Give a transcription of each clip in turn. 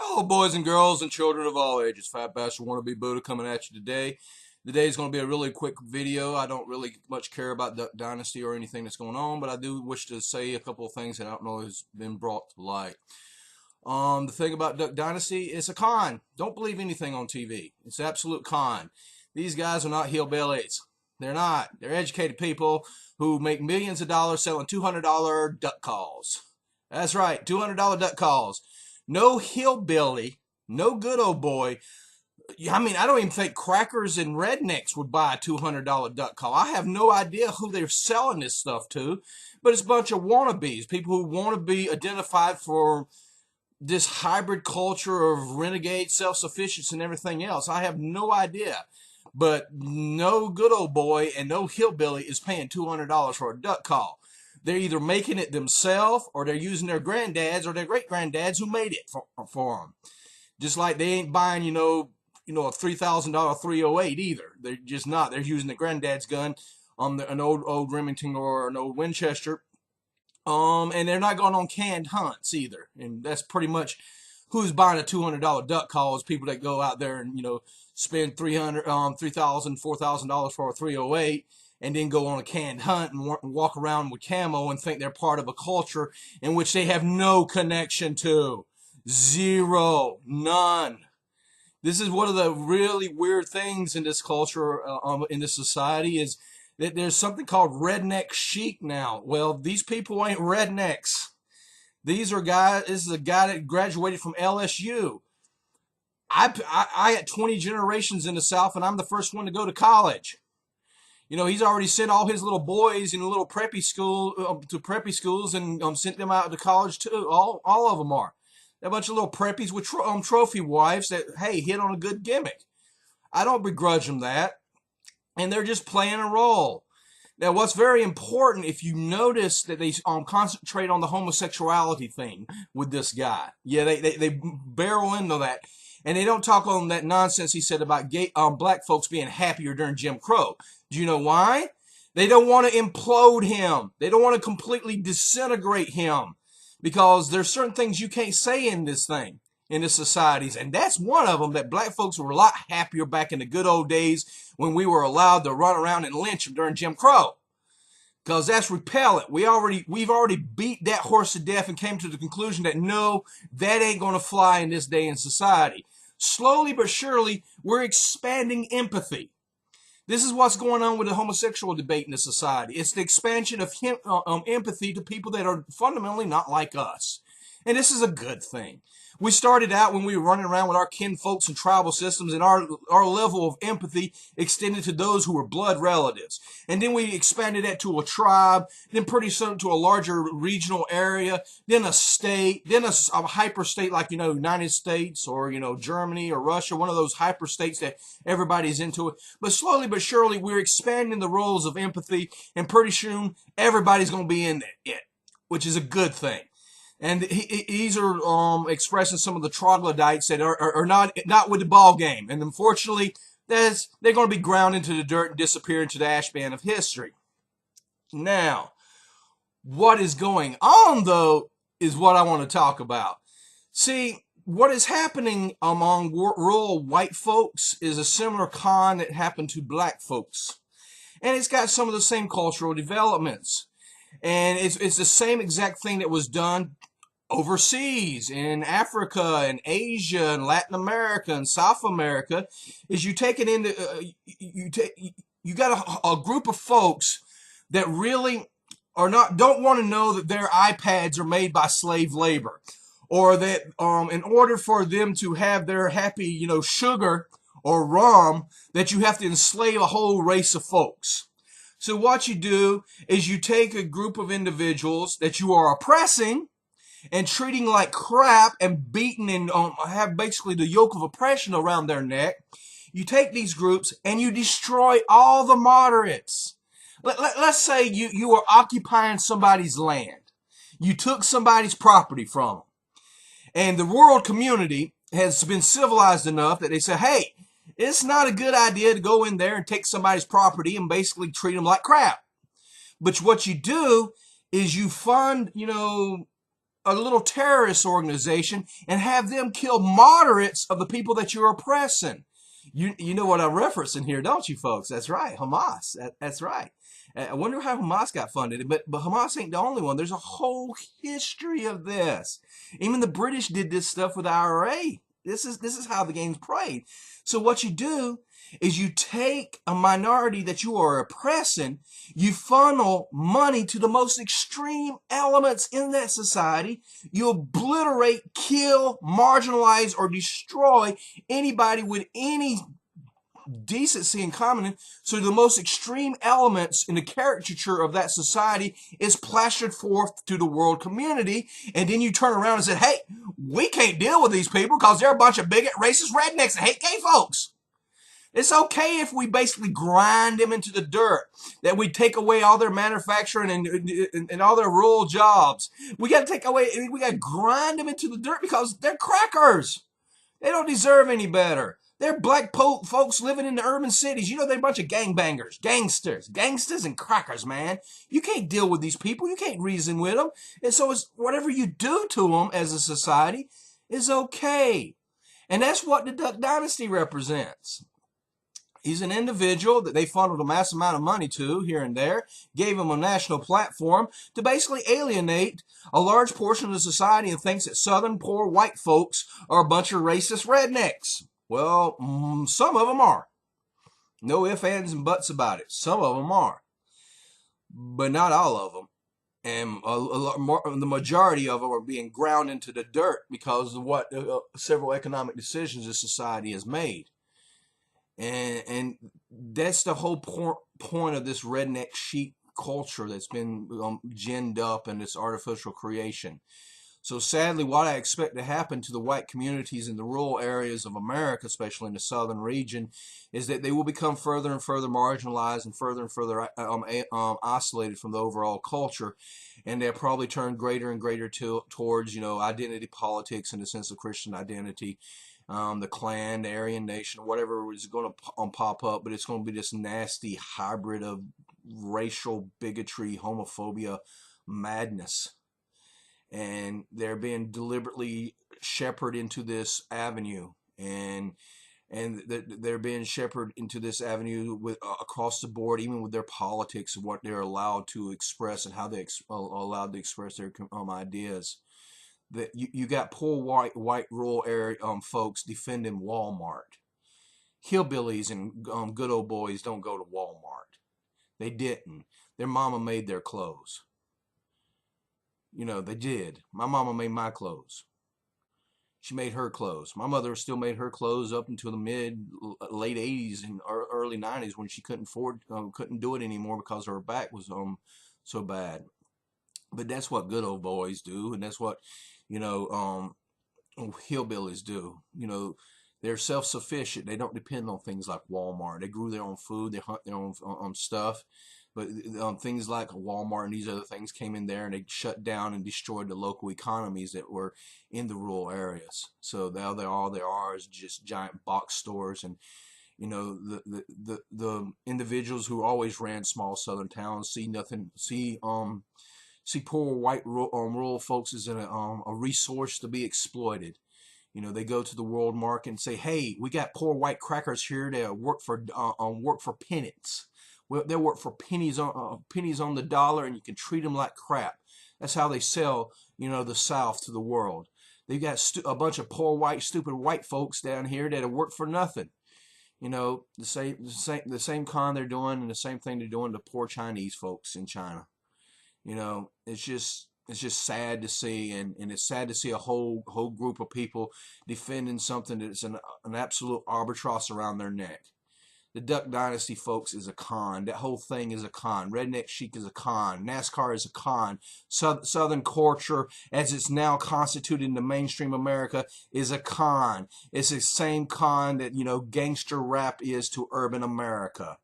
Hello, boys and girls and children of all ages. Fat Bastard Wannabe Buddha coming at you today. Today is going to be a really quick video. I don't really much care about Dynasty or anything that's going on, but I do wish to say a couple of things that I don't know has been brought to light. The thing about Duck Dynasty, it's a con. Don't believe anything on TV. It's an absolute con. These guys are not hillbillies. They're not. They're educated people who make millions of dollars selling $200 duck calls. That's right, $200 duck calls. No hillbilly, no good old boy. I mean, I don't even think crackers and rednecks would buy a $200 duck call. I have no idea who they're selling this stuff to, but it's a bunch of wannabes, people who want to be identified for this hybrid culture of renegade self-sufficiency and everything else. I have no idea. But no good old boy and no hillbilly is paying $200 for a duck call. They're either making it themselves or they're using their granddads or their great-granddads who made it for them. Just like they ain't buying, a $3,000 308 either. They're just not. They're using the granddad's gun on an old Remington or an old Winchester. And they're not going on canned hunts either. And that's pretty much who's buying a $200 duck call is people that go out there and, spend $3,000, $4,000 for a 308 and then go on a canned hunt and walk around with camo and think they're part of a culture in which they have no connection to. Zero. None. This is one of the really weird things in this culture, in this society, is that there's something called redneck chic now. Well, these people ain't rednecks. These are guys. This is a guy that graduated from LSU. I had 20 generations in the South, and I'm the first one to go to college. He's already sent all his little boys in a little preppy school to preppy schools and sent them out to college too. All of them are. They're a bunch of little preppies with trophy wives that, hey, hit on a good gimmick. I don't begrudge them that. And they're just playing a role. Now, what's very important, if you notice that they concentrate on the homosexuality thing with this guy. Yeah, they barrel into that. And they don't talk on that nonsense he said about black folks being happier during Jim Crow. Do you know why? They don't want to implode him. They don't want to completely disintegrate him. Because there's certain things you can't say in this thing, in the societies. And that's one of them, that black folks were a lot happier back in the good old days when we were allowed to run around and lynch them during Jim Crow. Because that's repellent. We've already beat that horse to death and came to the conclusion that no, that ain't going to fly in this day in society. Slowly but surely, we're expanding empathy. This is what's going on with the homosexual debate in the society. It's the expansion of empathy to people that are fundamentally not like us. And this is a good thing. We started out when we were running around with our kinfolks and tribal systems, and our level of empathy extended to those who were blood relatives. And then we expanded that to a tribe, then pretty soon to a larger regional area, then a state, then a hyper state like, United States or, Germany or Russia, one of those hyper states that everybody's into it. But slowly but surely, we're expanding the roles of empathy, and pretty soon everybody's going to be in it, which is a good thing. And these are expressing some of the troglodytes that are not with the ball game. And unfortunately, they're going to be ground into the dirt and disappear into the ash bin of history. Now, what is going on, though, is what I want to talk about. See, what is happening among rural white folks is a similar con that happened to black folks. And it's got some of the same cultural developments. And it's the same exact thing that was done overseas in Africa and Asia and Latin America and South America. Is you take it into you got a group of folks that really don't want to know that their iPads are made by slave labor, or that in order for them to have their happy sugar or rum, that you have to enslave a whole race of folks. So what you do is you take a group of individuals that you are oppressing and treating like crap and beating and have basically the yoke of oppression around their neck. You take these groups and you destroy all the moderates. Let's say you are occupying somebody's land. You took somebody's property from them. And the world community has been civilized enough that they say, hey, it's not a good idea to go in there and take somebody's property and basically treat them like crap. But what you do is you fund, a little terrorist organization and have them kill moderates of the people that you're oppressing. You know what I'm referencing here, don't you, folks? That's right, Hamas. That's right. I wonder how Hamas got funded, but Hamas ain't the only one. There's a whole history of this. Even the British did this stuff with the IRA. This is how the game's played. So what you do is you take a minority that you are oppressing, you funnel money to the most extreme elements in that society, you obliterate, kill, marginalize, or destroy anybody with any decency and common. So the most extreme elements in the caricature of that society is plastered forth to the world community. And then you turn around and say, hey, we can't deal with these people because they're a bunch of bigot, racist rednecks that hate gay folks. It's okay if we basically grind them into the dirt, that we take away all their manufacturing and all their rural jobs. We got to grind them into the dirt because they're crackers. They don't deserve any better. They're black folks living in the urban cities. You know, they're a bunch of gangbangers, gangsters and crackers, man. You can't deal with these people. You can't reason with them. And so it's whatever you do to them as a society is okay. And that's what the Duck Dynasty represents. He's an individual that they funneled a massive amount of money to here and there, gave him a national platform to basically alienate a large portion of the society and thinks that Southern poor white folks are a bunch of racist rednecks. Well, some of them are. No ifs, ands, and buts about it. Some of them are. But not all of them. And the majority of them are being ground into the dirt because of what several economic decisions this society has made. And that's the whole point of this redneck chic culture that's been ginned up in this artificial creation. So sadly, what I expect to happen to the white communities in the rural areas of America, especially in the southern region, is that they will become further and further marginalized and further isolated from the overall culture. And they'll probably turn greater and greater towards, identity politics in the sense of Christian identity. The Klan, the Aryan Nation, whatever is going to pop up, but it's going to be this nasty hybrid of racial bigotry, homophobia, madness. And they're being deliberately shepherded into this avenue, and they're being shepherded into this avenue with across the board, even with their politics and what they're allowed to express and how they allowed to express their ideas. That you got poor white rural area folks defending Walmart. Hillbillies and good old boys don't go to Walmart. They didn't. Their mama made their clothes. They did. My mama made my clothes. She made her clothes. My mother still made her clothes up until the late 80s and early 90s when she couldn't do it anymore because her back was so bad. But that's what good old boys do, and that's what hillbillies do. They're self-sufficient. They don't depend on things like Walmart. They grew their own food. They hunt their own stuff. But things like Walmart and these other things came in there and they shut down and destroyed the local economies that were in the rural areas. So now all there are is just giant box stores. And the individuals who always ran small southern towns see poor white rural folks as a resource to be exploited. They go to the world market and say, hey, we got poor white crackers here that work for penance. Well, they work for pennies on the dollar, and you can treat them like crap. That's how they sell, the South to the world. They've got a bunch of poor stupid white folks down here that have worked for nothing. The same con they're doing, and the same thing they're doing to poor Chinese folks in China. It's just sad to see, and it's sad to see a whole group of people defending something that's an absolute albatross around their neck. The Duck Dynasty, folks, is a con. That whole thing is a con. Redneck chic is a con. NASCAR is a con. Southern culture, as it's now constituted in the mainstream America, is a con. It's the same con that, gangster rap is to urban America.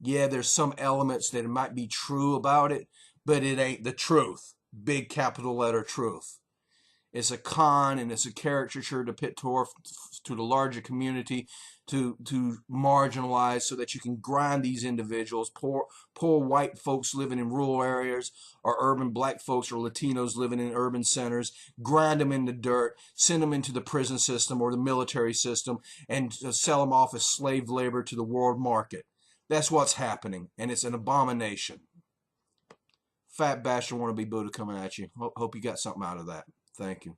Yeah, there's some elements that might be true about it, but it ain't the truth. Big capital letter truth. It's a con, and it's a caricature to pit to the larger community to marginalize, so that you can grind these individuals, poor white folks living in rural areas, or urban black folks or Latinos living in urban centers, grind them in the dirt, send them into the prison system or the military system, and sell them off as slave labor to the world market. That's what's happening, and it's an abomination. Fat bastard wannabe Buddha coming at you. Hope you got something out of that. Thank you.